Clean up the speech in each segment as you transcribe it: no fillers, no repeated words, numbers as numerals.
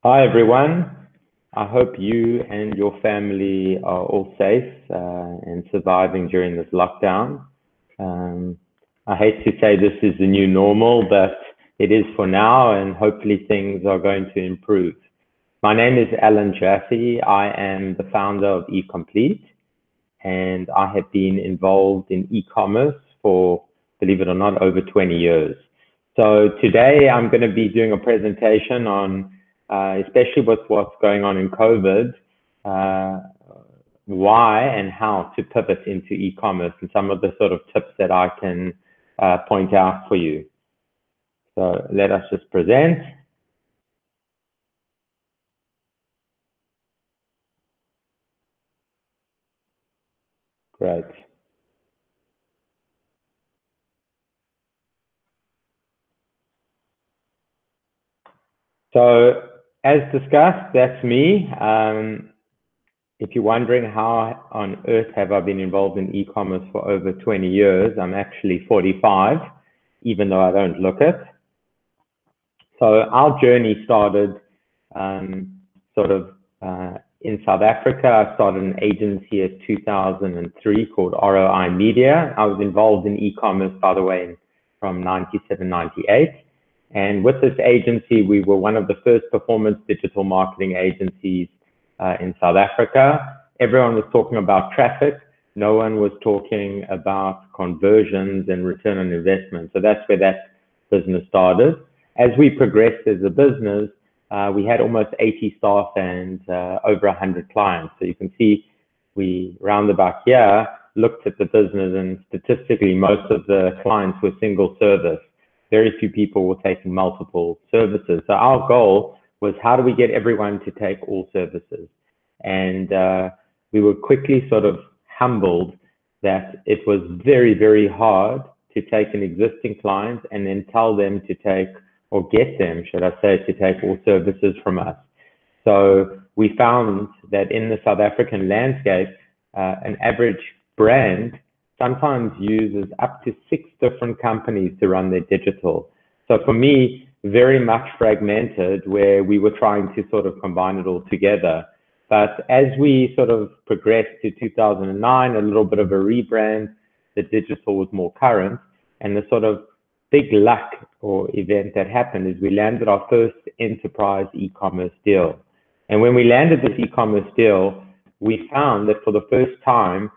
Hi, everyone. I hope you and your family are all safe and surviving during this lockdown. Um, I hate to say this is the new normal, but it is for now, and hopefully things are going to improve. My name is Allen Jaffe. I am the founder of eComplete, and I have been involved in e-commerce for, believe it or not, over 20 years. So today I'm going to be doing a presentation on, especially with what's going on in COVID, uh, why and how to pivot into e-commerce and some of the sort of tips that I can point out for you. So let us just present. Great. So as discussed, that's me. If you're wondering how on earth have I been involved in e-commerce for over 20 years, I'm actually 45, even though I don't look it. So our journey started sort of in South Africa. I started an agency in 2003 called ROI Media. I was involved in e-commerce, by the way, from 97, 98. And with this agency, we were one of the first performance digital marketing agencies in South Africa. Everyone was talking about traffic. No one was talking about conversions and return on investment. So that's where that business started. As we progressed as a business, we had almost 80 staff and over 100 clients. So you can see we roundabout here looked at the business, and statistically, most of the clients were single service. Very few people were taking multiple services. So our goal was, how do we get everyone to take all services? And we were quickly sort of humbled that it was very, very hard to take an existing client and then tell them to take, or get them, should I say, to take all services from us. So we found that in the South African landscape, an average brand sometimes uses up to 6 different companies to run their digital. So for me, very much fragmented, where we were trying to sort of combine it all together. But as we sort of progressed to 2009, a little bit of a rebrand, the digital was more current, and the sort of big luck or event that happened is we landed our first enterprise e-commerce deal. And when we landed this e-commerce deal, we found that for the first time,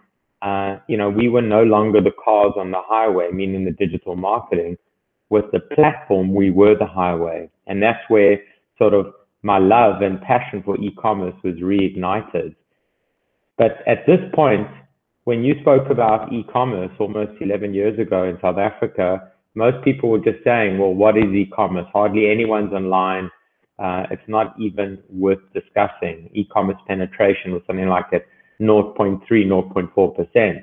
we were no longer the cars on the highway, meaning the digital marketing. With the platform, we were the highway. And that's where sort of my love and passion for e-commerce was reignited. But at this point, when you spoke about e-commerce almost 11 years ago in South Africa, most people were just saying, well, what is e-commerce? Hardly anyone's online. It's not even worth discussing. E-commerce penetration was something like at 0.3, 0.4%.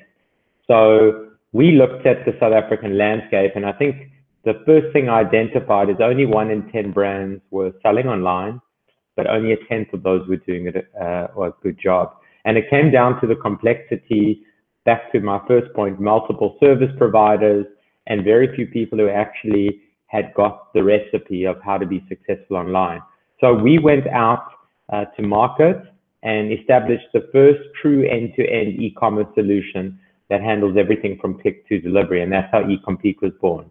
So we looked at the South African landscape, and I think the first thing I identified is only 1 in 10 brands were selling online, but only a tenth of those were doing it a good job. And it came down to the complexity, back to my first point, multiple service providers, and very few people who actually had got the recipe of how to be successful online. So we went out to market and established the first true end-to-end e-commerce solution that handles everything from click to delivery, and that's how eComplete was born.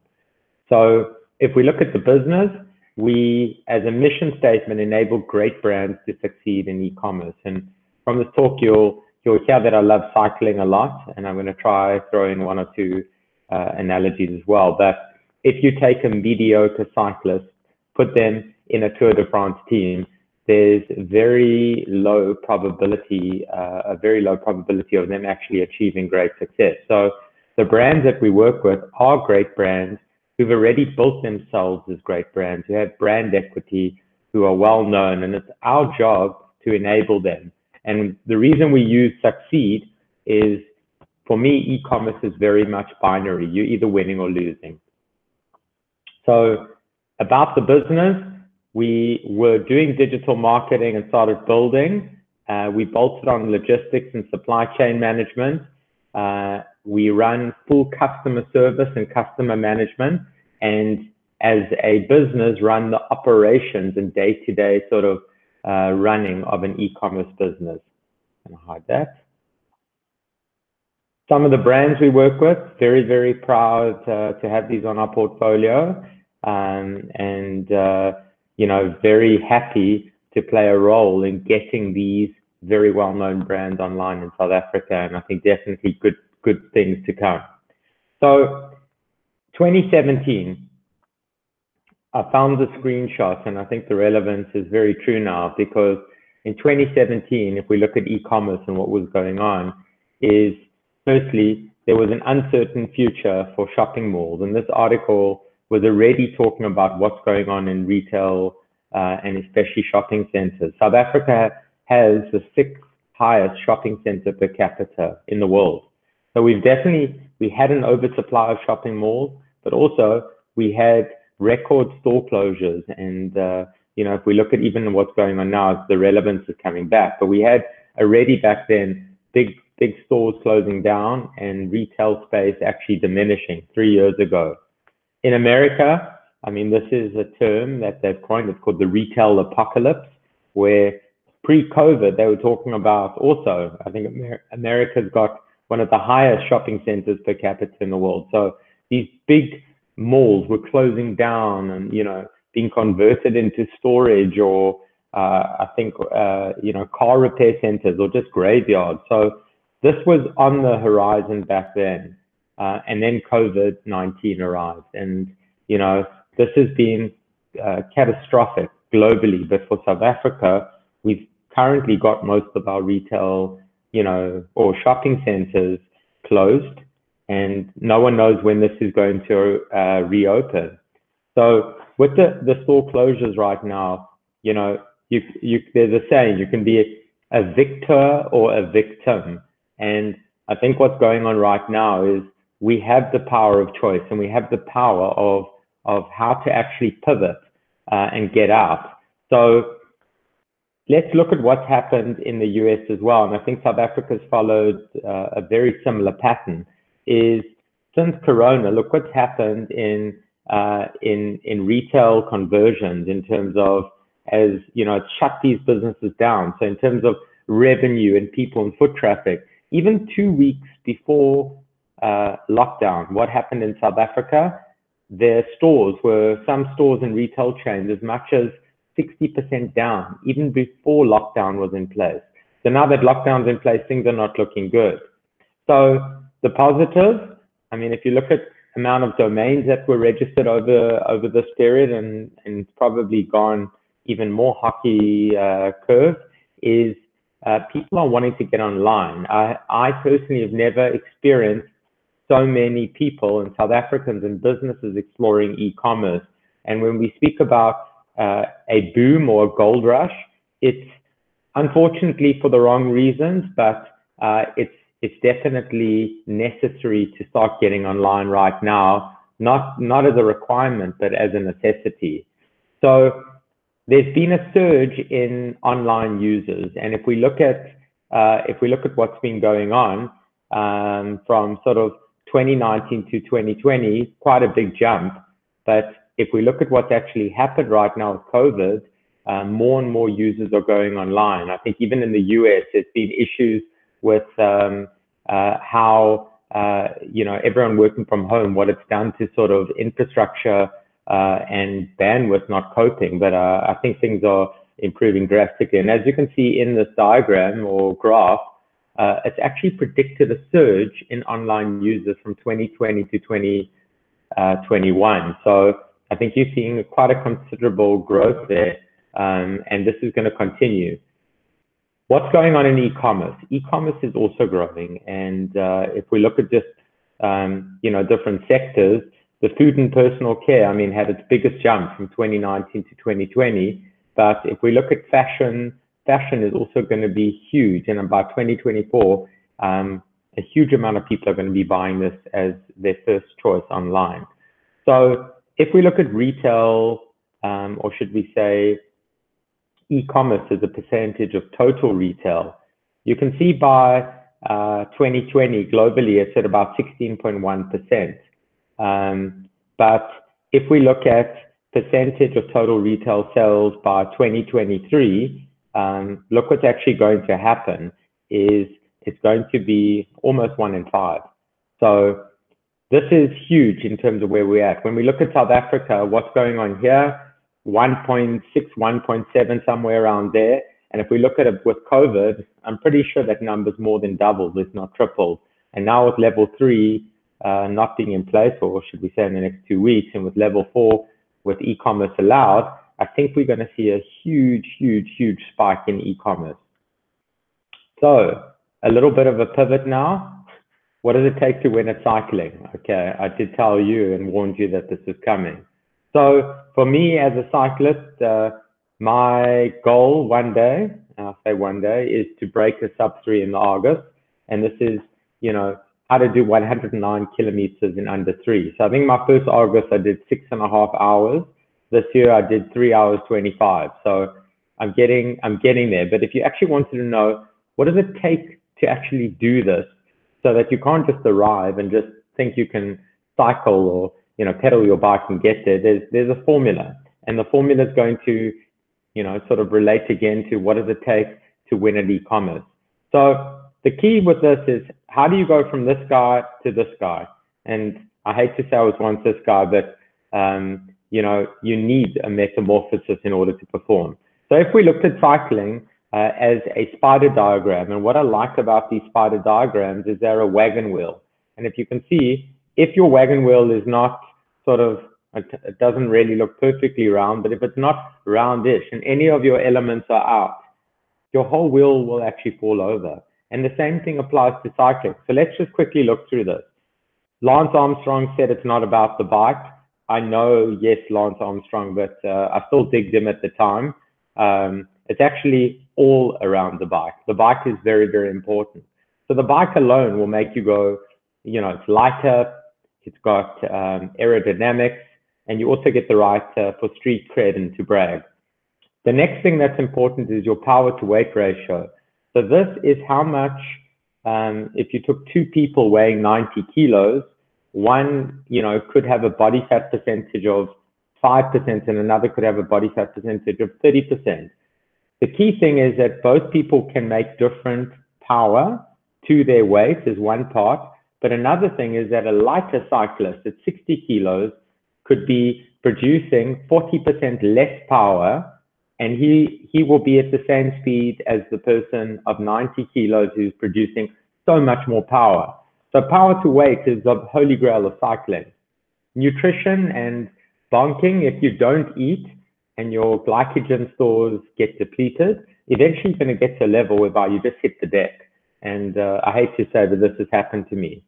So if we look at the business, we, as a mission statement, enable great brands to succeed in e-commerce. And from this talk, you'll hear that I love cycling a lot, and I'm going to try throw in 1 or 2 analogies as well. But if you take a mediocre cyclist, put them in a Tour de France team, there's a very low probability of them actually achieving great success. So the brands that we work with are great brands who've already built themselves as great brands, who have brand equity, who are well known, and it's our job to enable them. And the reason we use succeed is, for me, e-commerce is very much binary. You're either winning or losing. So about the business, we were doing digital marketing and started building. We bolted on logistics and supply chain management. We run full customer service and customer management, and as a business run the operations and day-to-day sort of running of an e-commerce business. I'm going to hide that. Some of the brands we work with, very, very proud to have these on our portfolio, and very happy to play a role in getting these very well-known brands online in South Africa, and I think definitely good things to come. So 2017, I found the screenshot, and I think the relevance is very true now, because in 2017, if we look at e-commerce and what was going on, is firstly, there was an uncertain future for shopping malls, and this article was already talking about what's going on in retail and especially shopping centers. South Africa has the 6th highest shopping center per capita in the world. So we had an oversupply of shopping malls, but also we had record store closures. And, if we look at even what's going on now, the relevance is coming back. But we had already back then big stores closing down and retail space actually diminishing 3 years ago. In America, I mean, this is a term that they've coined. It's called the retail apocalypse, where pre-COVID, they were talking about also, I think America's got one of the highest shopping centers per capita in the world. So these big malls were closing down and, being converted into storage or, car repair centers or just graveyards. So this was on the horizon back then. And then COVID-19 arrived. And, this has been catastrophic globally. But for South Africa, we've currently got most of our retail, or shopping centers closed. And no one knows when this is going to reopen. So with the store closures right now, there's a saying, you can be a victor or a victim. And I think what's going on right now is we have the power of choice, and we have the power of how to actually pivot and get out. So let's look at what's happened in the US as well. And I think South Africa's followed a very similar pattern. Is since Corona, look what's happened in retail conversions in terms of, as it's shut these businesses down. So in terms of revenue and people and foot traffic, even 2 weeks before lockdown, what happened in South Africa? Some stores and retail chains as much as 60% down, even before lockdown was in place. So now that lockdown's in place, things are not looking good. So the positive, I mean, if you look at amount of domains that were registered over this period, and it's probably gone even more hockey curve, is people are wanting to get online. I personally have never experienced so many people and South Africans and businesses exploring e-commerce. And when we speak about a boom or a gold rush, it's unfortunately for the wrong reasons, but it's definitely necessary to start getting online right now, not as a requirement, but as a necessity. So there's been a surge in online users, and if we look at what's been going on from sort of 2019 to 2020, quite a big jump. But if we look at what's actually happened right now with COVID, more and more users are going online. I think even in the US, there's been issues with how everyone working from home, what it's done to sort of infrastructure and bandwidth not coping. But I think things are improving drastically. And as you can see in this diagram or graph, it's actually predicted a surge in online users from 2020 to 2021. So I think you're seeing quite a considerable growth there, and this is going to continue. What's going on in e-commerce? E-commerce is also growing, and if we look at just different sectors, the food and personal care, I mean, had its biggest jump from 2019 to 2020. But if we look at fashion is also going to be huge, and by 2024, a huge amount of people are going to be buying this as their first choice online. So if we look at retail, or should we say e-commerce as a percentage of total retail, you can see by 2020 globally it's at about 16.1%. But if we look at percentage of total retail sales by 2023, look what's actually going to happen is it's going to be almost 1 in 5. So this is huge in terms of where we're at. When we look at South Africa, what's going on here, 1.6, 1.7, somewhere around there. And if we look at it with COVID, I'm pretty sure that number's more than doubled, if not tripled. And now with level 3 not being in place, or should we say in the next 2 weeks, and with level 4 with e-commerce allowed, I think we're going to see a huge, huge, huge spike in e-commerce. So a little bit of a pivot now. What does it take to win at cycling? Okay, I did tell you and warned you that this is coming. So for me as a cyclist, my goal one day, I'll say one day, is to break a sub-3 in the August. And this is, you know, how to do 109 kilometers in under 3. So I think my first August I did 6.5 hours. This year I did 3 hours 25. So I'm getting there. But if you actually wanted to know what does it take to actually do this, so that you can't just arrive and just think you can cycle or, you know, pedal your bike and get there, there's a formula. And the formula is going to, you know, sort of relate again to what does it take to win at e-commerce. So the key with this is, how do you go from this guy to this guy? And I hate to say I was once this guy, but you know, you need a metamorphosis in order to perform. So if we looked at cycling as a spider diagram, and what I like about these spider diagrams is they're a wagon wheel. And if you can see, if your wagon wheel is not sort of, it doesn't really look perfectly round, but if it's not roundish and any of your elements are out, your whole wheel will actually fall over. And the same thing applies to cycling. So let's just quickly look through this. Lance Armstrong said it's not about the bike. I know, yes, Lance Armstrong, but I still digged him at the time. It's actually all around the bike. The bike is very, very important. So the bike alone will make you go, you know, it's lighter, it's got aerodynamics, and you also get the right for street cred and to brag. The next thing that's important is your power to weight ratio. So this is how much, if you took 2 people weighing 90 kilos, one, you know, could have a body fat percentage of 5% and another could have a body fat percentage of 30%. The key thing is that both people can make different power to their weight is one part, but another thing is that a lighter cyclist at 60 kilos could be producing 40% less power, and he will be at the same speed as the person of 90 kilos who's producing so much more power. So power to weight is the holy grail of cycling. Nutrition and bonking, if you don't eat and your glycogen stores get depleted, eventually you're going to get to a level whereby you just hit the deck. And I hate to say that this has happened to me.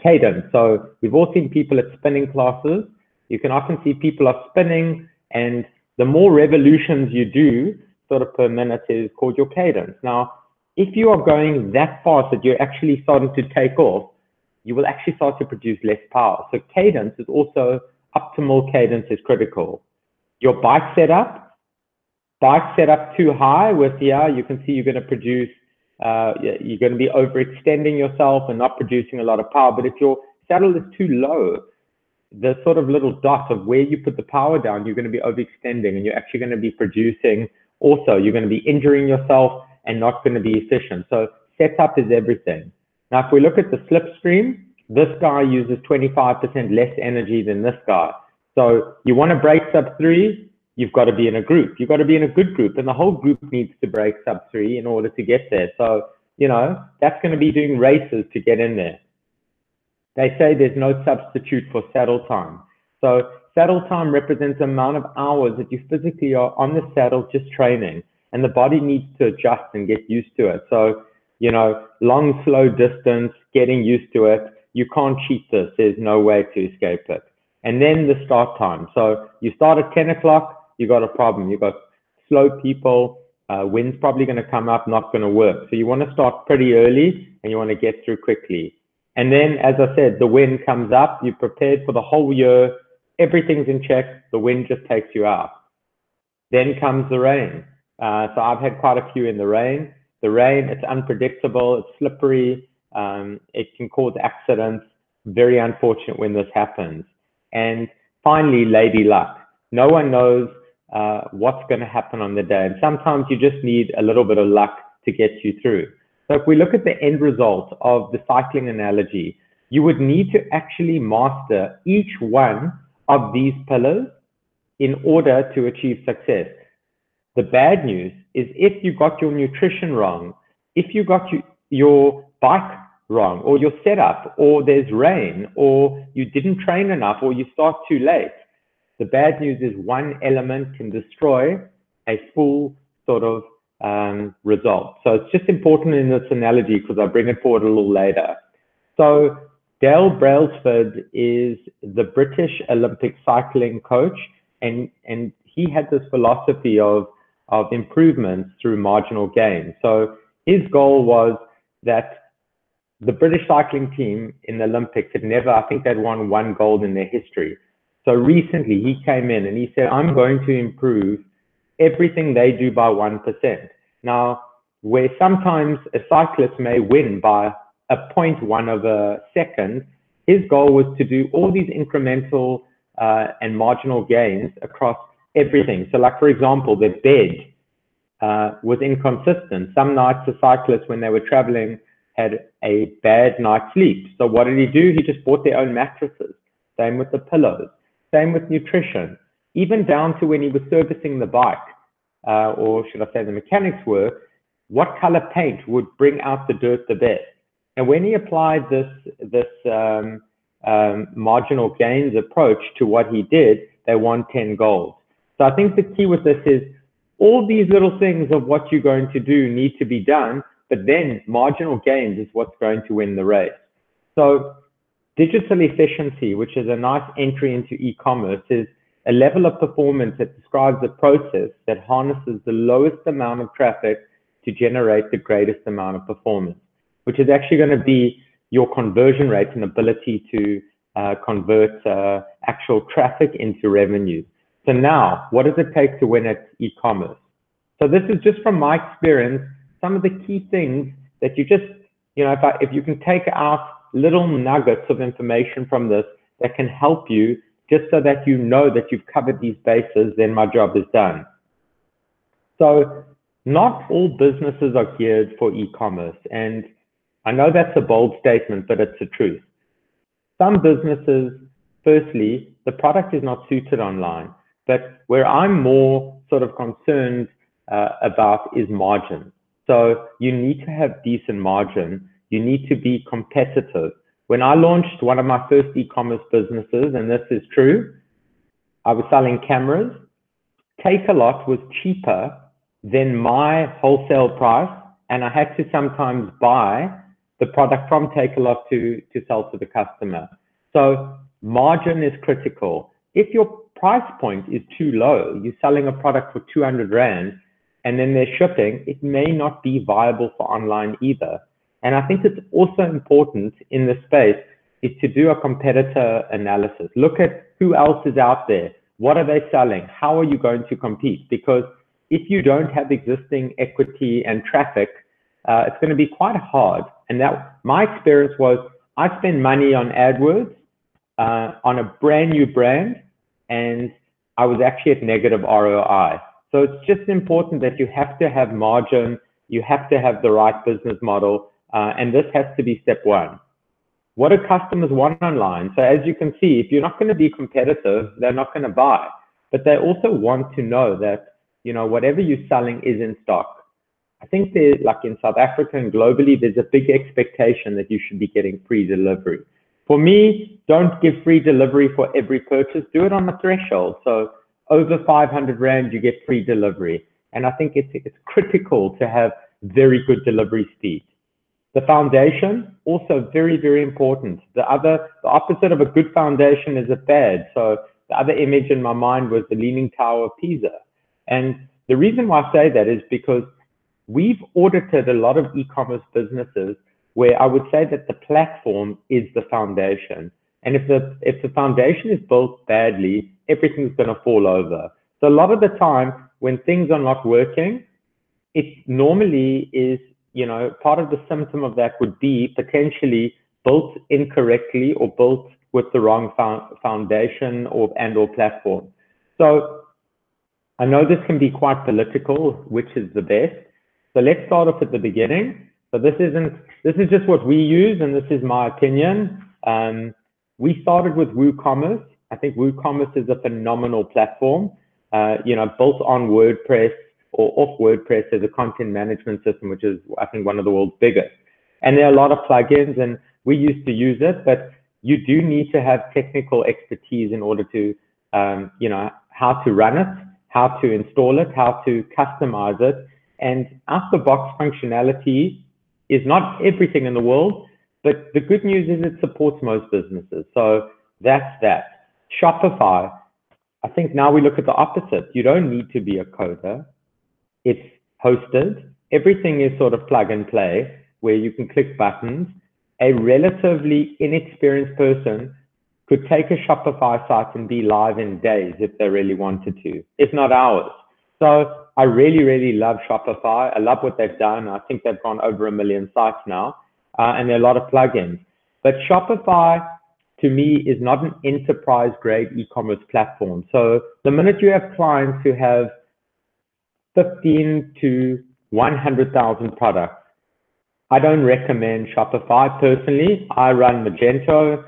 Cadence. So we've all seen people at spinning classes. You can often see people are spinning, and the more revolutions you do sort of per minute is called your cadence. Now, if you are going that fast that you're actually starting to take off, you will actually start to produce less power. So cadence is also, optimal cadence is critical. Your bike setup too high with, yeah, you can see you're going to produce, you're going to be overextending yourself and not producing a lot of power. But if your saddle is too low, the sort of little dot of where you put the power down, you're going to be overextending and you're actually going to be producing also, you're going to be injuring yourself and not going to be efficient. So setup is everything. Now, if we look at the slipstream, this guy uses 25% less energy than this guy. So you want to break sub-3, you've got to be in a group. You've got to be in a good group, and the whole group needs to break sub-3 in order to get there. So, you know, that's going to be doing races to get in there. They say there's no substitute for saddle time. So saddle time represents the amount of hours that you physically are on the saddle just training, and the body needs to adjust and get used to it. So, you know, long, slow distance, getting used to it. You can't cheat this. There's no way to escape it. And then the start time. So you start at 10 o'clock, you got a problem. You got slow people, wind's probably going to come up, not going to work. So you want to start pretty early and you want to get through quickly. And then, as I said, the wind comes up, you're prepared for the whole year, everything's in check, the wind just takes you out. Then comes the rain. So I've had quite a few in the rain. The rain, it's unpredictable, it's slippery, it can cause accidents. Very unfortunate when this happens. And finally, lady luck. No one knows what's going to happen on the day. And sometimes you just need a little bit of luck to get you through. So if we look at the end result of the cycling analogy, you would need to actually master each one of these pillars in order to achieve success. The bad news is if you got your nutrition wrong, if you got your bike wrong, or your setup, or there's rain, or you didn't train enough, or you start too late, the bad news is one element can destroy a full sort of result. So it's just important in this analogy because I'll bring it forward a little later. So Dale Brailsford is the British Olympic cycling coach, and he had this philosophy of improvements through marginal gain. So his goal was that the British cycling team in the Olympics had never, I think they'd won one gold in their history. So recently he came in and he said, I'm going to improve everything they do by 1%. Now, where sometimes a cyclist may win by a 0.1 of a second, his goal was to do all these incremental and marginal gains across everything. So like, for example, the bed was inconsistent. Some nights the cyclists, when they were traveling, had a bad night's sleep. So what did he do? He just bought their own mattresses. Same with the pillows. Same with nutrition. Even down to when he was servicing the bike, or should I say the mechanics work, what color paint would bring out the dirt the best. And when he applied this marginal gains approach to what he did, they won 10 golds. So I think the key with this is all these little things of what you're going to do need to be done, but then marginal gains is what's going to win the race. So digital efficiency, which is a nice entry into e-commerce, is a level of performance that describes a process that harnesses the lowest amount of traffic to generate the greatest amount of performance, which is actually going to be your conversion rate and ability to convert actual traffic into revenue. So now, what does it take to win at e-commerce? So this is just from my experience, some of the key things that you just, if you can take out little nuggets of information from this that can help you, just so that you know that you've covered these bases, then my job is done. So not all businesses are geared for e-commerce. And I know that's a bold statement, but it's the truth. Some businesses, firstly, the product is not suited online. But where I'm more sort of concerned about is margin. So you need to have decent margin. You need to be competitive. When I launched one of my first e-commerce businesses, and this is true, I was selling cameras. Take-A-Lot was cheaper than my wholesale price, and I had to sometimes buy the product from Take-A-Lot to sell to the customer. So margin is critical. If your price point is too low, you're selling a product for 200 Rand, and then there's shipping, it may not be viable for online either. And I think it's also important in this space is to do a competitor analysis. Look at who else is out there. What are they selling? How are you going to compete? Because if you don't have existing equity and traffic, it's going to be quite hard. And that my experience was I spend money on AdWords on a brand new brand, and I was actually at negative ROI. So it's just important that you have to have margin, you have to have the right business model, and this has to be step one. What do customers want online? So as you can see, if you're not going to be competitive, they're not going to buy. But they also want to know that, whatever you're selling is in stock. I think like in South Africa and globally, there's a big expectation that you should be getting free delivery. For me, don't give free delivery for every purchase. Do it on a threshold. So over 500 Rand, you get free delivery. And I think it's critical to have very good delivery speed. The foundation, also very, very important. The opposite of a good foundation is a bad. So the other image in my mind was the Leaning Tower of Pisa. And the reason why I say that is because we've audited a lot of e-commerce businesses where I would say that the platform is the foundation. And if the foundation is built badly, everything's going to fall over. So a lot of the time when things are not working, it normally is, part of the symptom of that would be potentially built incorrectly or built with the wrong foundation or platform. So I know this can be quite political, which is the best. So let's start off at the beginning. So this is just what we use, and this is my opinion. We started with WooCommerce. I think WooCommerce is a phenomenal platform, built on WordPress or off WordPress as a content management system, which is, I think, one of the world's biggest. And there are a lot of plugins, and we used to use it, but you do need to have technical expertise in order to, how to run it, how to install it, how to customize it. And out-the-box functionality is not everything in the world, but the good news is it supports most businesses. So that's that. Shopify, I think now we look at the opposite. You don't need to be a coder. It's hosted. Everything is sort of plug and play where you can click buttons. A relatively inexperienced person could take a Shopify site and be live in days if they really wanted to, if not hours. So I really, really love Shopify. I love what they've done. I think they've gone over 1 million sites now, and there are a lot of plugins. But Shopify, to me, is not an enterprise-grade e-commerce platform. So the minute you have clients who have 15 to 100,000 products, I don't recommend Shopify personally. I run Magento.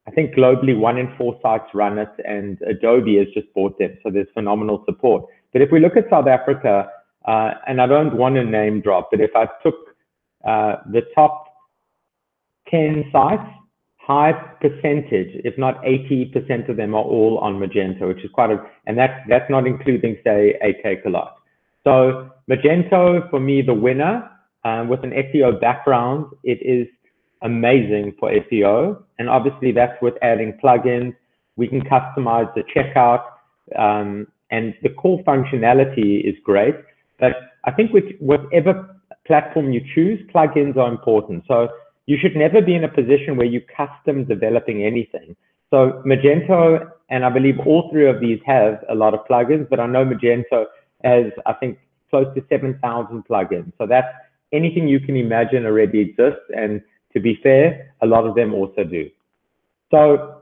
I think globally 1 in 4 sites run it, and Adobe has just bought them. So there's phenomenal support. But if we look at South Africa, and I don't want to name drop, but if I took the top 10 sites, high percentage, if not 80% of them are all on Magento, which is quite a, and that's not including, say, Takealot. So Magento, for me, the winner. With an SEO background, it is amazing for SEO. And obviously that's with adding plugins. We can customize the checkout, and the core functionality is great. But I think with whatever platform you choose, plugins are important. So you should never be in a position where you're custom developing anything. So Magento, and I believe all 3 of these have a lot of plugins, but I know Magento has, I think, close to 7,000 plugins. So that's anything you can imagine already exists, and to be fair, a lot of them also do. So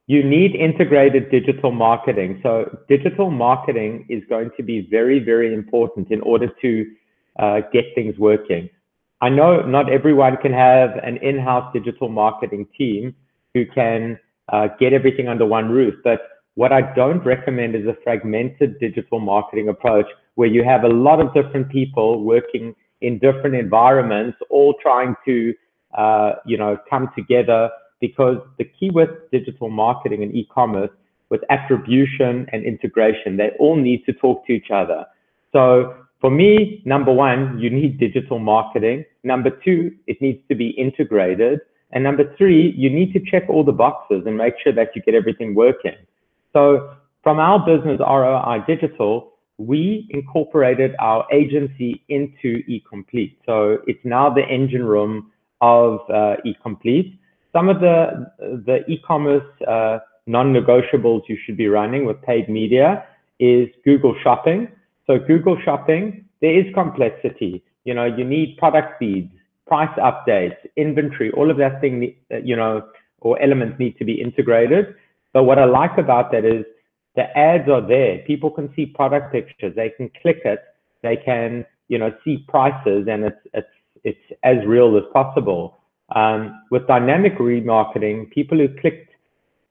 you need integrated digital marketing. So digital marketing is going to be very, very important in order to get things working. I know not everyone can have an in-house digital marketing team who can get everything under one roof, but what I don't recommend is a fragmented digital marketing approach where you have a lot of different people working in different environments, all trying to, come together, because the key with digital marketing and e-commerce, with attribution and integration, they all need to talk to each other. So for me, number 1, you need digital marketing. Number 2, it needs to be integrated. And number 3, you need to check all the boxes and make sure that you get everything working. So from our business, ROI Digital, we incorporated our agency into eComplete. So it's now the engine room of eComplete. Some of the e-commerce non-negotiables you should be running with paid media is Google Shopping. So Google Shopping, there is complexity. You need product feeds, price updates, inventory, all of that thing, or elements need to be integrated. But what I like about that is the ads are there. People can see product pictures. They can click it. They can, see prices, and it's as real as possible. With dynamic remarketing, people who clicked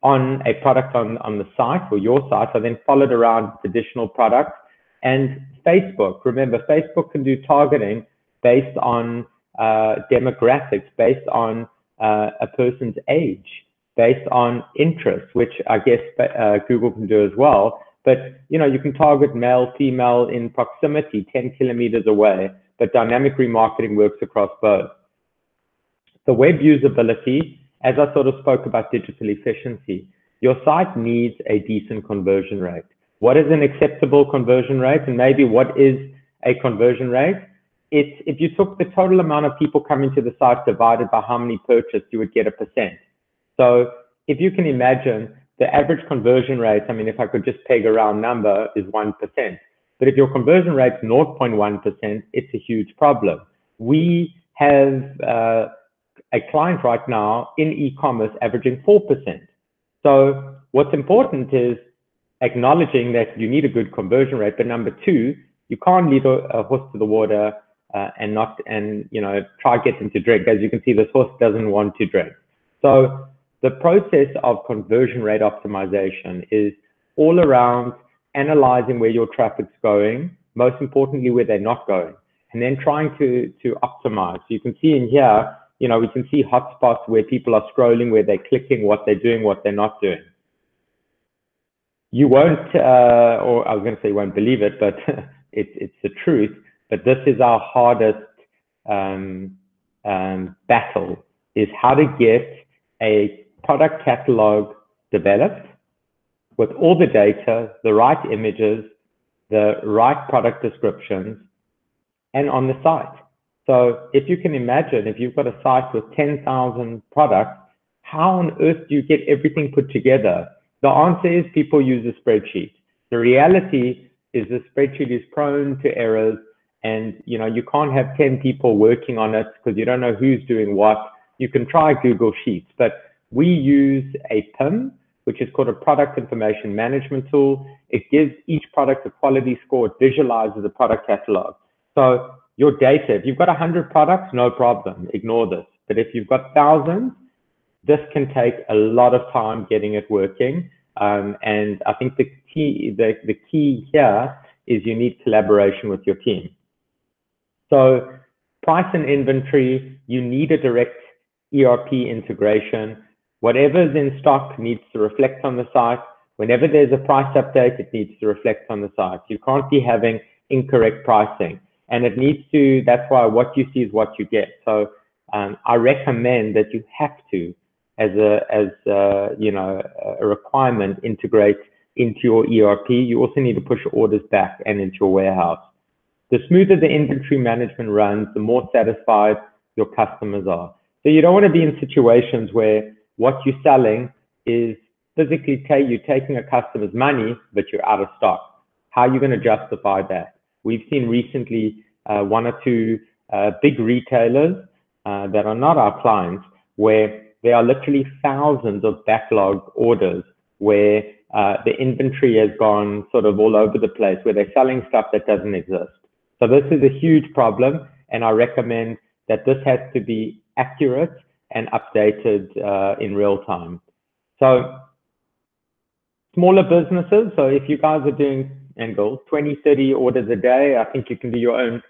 on a product on the site or your site are then followed around with additional products. And Facebook, remember, Facebook can do targeting based on demographics, based on a person's age, based on interests, which I guess Google can do as well. But, you can target male, female in proximity, 10 kilometers away, but dynamic remarketing works across both. The web usability, as I sort of spoke about digital efficiency, your site needs a decent conversion rate. What is an acceptable conversion rate? And maybe what is a conversion rate? It's if you took the total amount of people coming to the site divided by how many purchased, you would get 1%. So if you can imagine the average conversion rate, if I could just peg a round number, is 1%. But if your conversion rate is 0.1%, it's a huge problem. We have a client right now in e-commerce averaging 4%. So what's important is acknowledging that you need a good conversion rate, but number two, you can't lead a horse to the water and try to get them to drink. As you can see, this horse doesn't want to drink. So the process of conversion rate optimization is all around analyzing where your traffic's going, most importantly where they're not going, and then trying to optimize. So you can see in here, we can see hotspots where people are scrolling, where they're clicking, what they're doing, what they're not doing. You won't, or I was going to say you won't believe it, but it's the truth. But this is our hardest battle, is how to get a product catalog developed with all the data, the right images, the right product descriptions, and on the site. So if you can imagine, if you've got a site with 10,000 products, how on earth do you get everything put together? The answer is people use a spreadsheet. The reality is the spreadsheet is prone to errors, and you can't have 10 people working on it because you don't know who's doing what. You can try Google Sheets, but we use a PIM, which is called a product information management tool. It gives each product a quality score. It visualizes the product catalog. So your data, if you've got 100 products, no problem, ignore this. But if you've got thousands, this can take a lot of time getting it working. And I think the key here is you need collaboration with your team. So price and inventory, you need a direct ERP integration. Whatever's in stock needs to reflect on the site. Whenever there's a price update, it needs to reflect on the site. You can't be having incorrect pricing. And it needs to, that's why what you see is what you get. So I recommend that you have to, as a requirement, integrate into your ERP. You also need to push orders back and into your warehouse. The smoother the inventory management runs, the more satisfied your customers are. So you don't want to be in situations where what you're selling is physically you're taking a customer's money, but you're out of stock. How are you going to justify that? We've seen recently one or two big retailers that are not our clients, where there are literally thousands of backlog orders where the inventory has gone sort of all over the place, where they're selling stuff that doesn't exist. So this is a huge problem, and I recommend that this has to be accurate and updated in real time. So smaller businesses, so if you guys are doing 20, 30 orders a day, I think you can do your own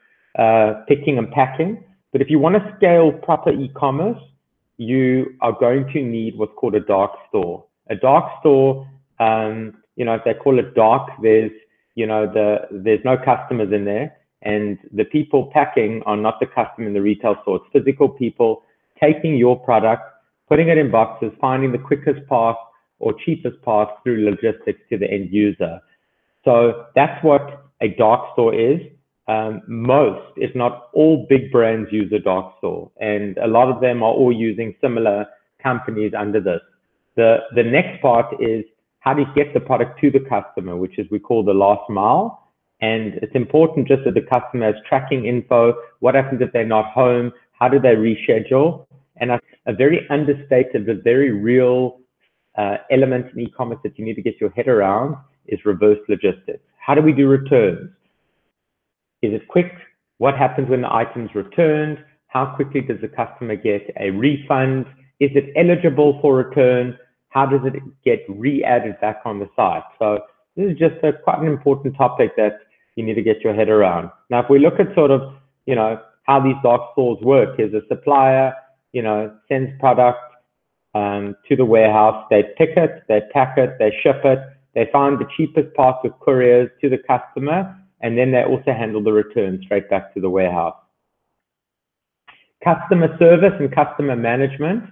picking and packing. But if you want to scale proper e-commerce, you are going to need what's called a dark store. A dark store, if they call it dark, there's no customers in there, and the people packing are not the customer in the retail store. It's physical people taking your product, putting it in boxes, finding the quickest path or cheapest path through logistics to the end user. So that's what a dark store is. Most, if not all, big brands use a dark store, and a lot of them are all using similar companies under this. The next part is how do you get the product to the customer, which is we call the last mile. And it's important just that the customer has tracking info. What happens if they're not home? How do they reschedule? And a very understated but very real element in e-commerce that you need to get your head around is reverse logistics. How do we do returns? Is it quick? What happens when the item's returned? How quickly does the customer get a refund? Is it eligible for return? How does it get re-added back on the site? So this is just quite an important topic that you need to get your head around. Now, if we look at sort of, how these dark stores work, is a supplier, sends product to the warehouse, they pick it, they pack it, they ship it, they find the cheapest path with couriers to the customer, and then they also handle the return straight back to the warehouse. Customer service and customer management,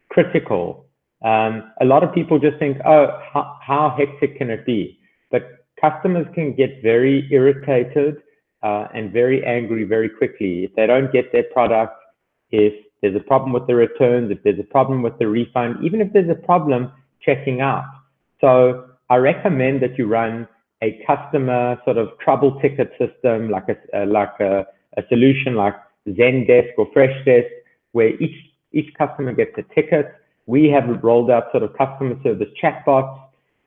critical. A lot of people just think, oh, how hectic can it be? But customers can get very irritated and very angry very quickly if they don't get their product, if there's a problem with the returns, if there's a problem with the refund, even if there's a problem checking out. So I recommend that you run a customer sort of trouble ticket system, like a solution like Zendesk or Freshdesk, where each customer gets a ticket. We have rolled out sort of customer service chatbots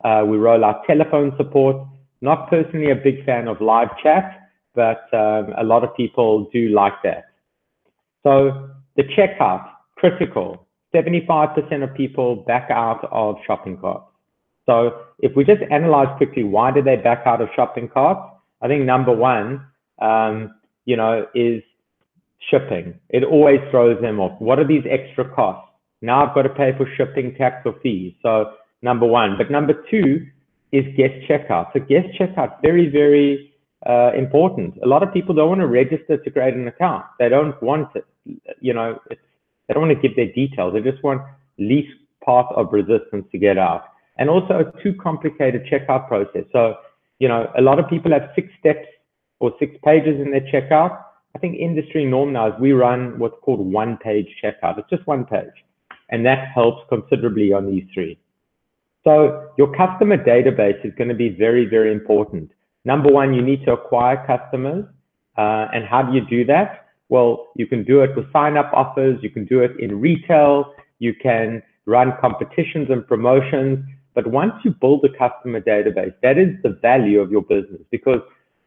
We roll out telephone support. Not personally a big fan of live chat, but a lot of people do like that. So the checkout, critical. 75% of people back out of shopping carts. So if we just analyze quickly, why do they back out of shopping carts? I think number one, is shipping. It always throws them off. What are these extra costs? Now I've got to pay for shipping, tax, or fees. So number one. But number two is guest checkout. So guest checkout, very, very important. A lot of people don't want to register to create an account. They don't want it. They don't want to give their details. They just want least path of resistance to get out. And also a too complicated checkout process. So, a lot of people have 6 steps or 6 pages in their checkout. I think industry norm now is we run what's called one-page checkout. It's just one page. And that helps considerably on these 3. So your customer database is going to be very, very important. Number one, you need to acquire customers. And how do you do that? Well, you can do it with sign-up offers. You can do it in retail. You can run competitions and promotions. But once you build a customer database, that is the value of your business, because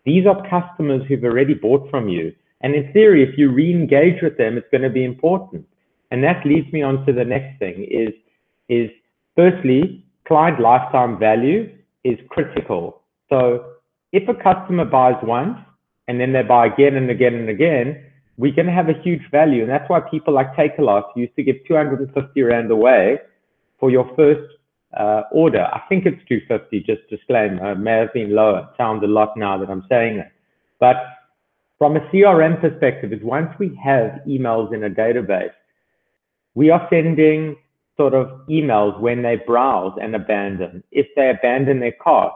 these are customers who've already bought from you. And in theory, if you re-engage with them, it's going to be important. And that leads me on to the next thing is firstly, client lifetime value is critical. So if a customer buys once and then they buy again and again and again, we're going to have a huge value. And that's why people like Takealot used to give 250 Rand away for your first order. I think it's 250, just disclaimer. It may have been lower. It sounds a lot now that I'm saying it. But from a CRM perspective, is once we have emails in a database, we are sending sort of emails when they browse and abandon. If they abandon their cart,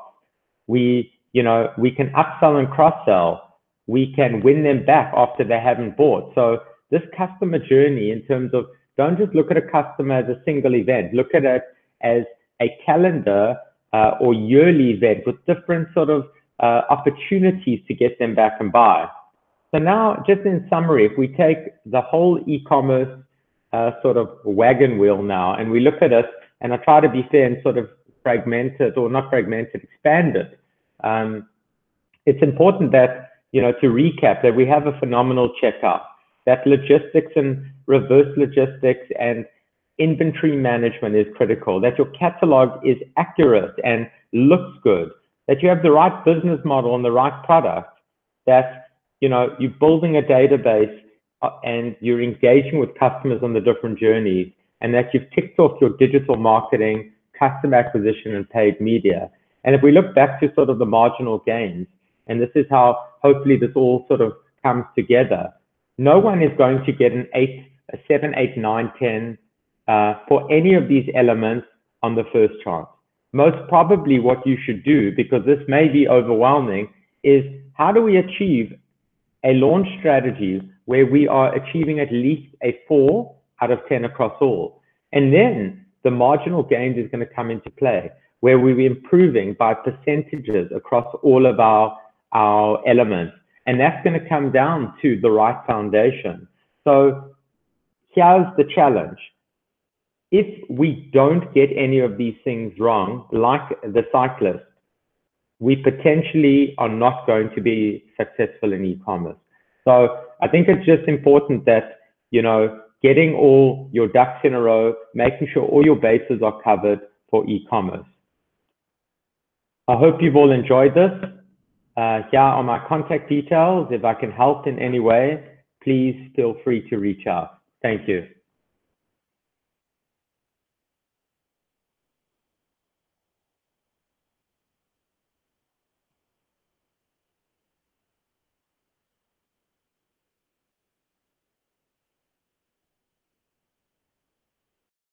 we can upsell and cross-sell. We can win them back after they haven't bought. So this customer journey, in terms of, don't just look at a customer as a single event. Look at it as a calendar or yearly event with different sort of opportunities to get them back and buy. So now, just in summary, if we take the whole e-commerce sort of wagon wheel now, and we look at it, and I try to be fair and sort of fragmented, or not fragmented, expanded. It's important that, to recap, that we have a phenomenal checkout, that logistics and reverse logistics and inventory management is critical, that your catalog is accurate and looks good, that you have the right business model and the right product, that, you're building a database and you're engaging with customers on the different journeys, and that you've ticked off your digital marketing, customer acquisition, and paid media. And if we look back to sort of the marginal gains, and this is how hopefully this all sort of comes together, no one is going to get a 7, 8, 9, 10 for any of these elements on the first chance. Most probably what you should do, because this may be overwhelming, is how do we achieve a launch strategy where we are achieving at least a 4 out of 10 across all. And then the marginal gains is going to come into play, where we're improving by percentages across all of our elements. And that's going to come down to the right foundation. So here's the challenge. If we don't get any of these things wrong, like the cyclist, we potentially are not going to be successful in e-commerce. So I think it's just important that, getting all your ducks in a row, making sure all your bases are covered for e-commerce. I hope you've all enjoyed this. Here are my contact details. If I can help in any way, please feel free to reach out. Thank you.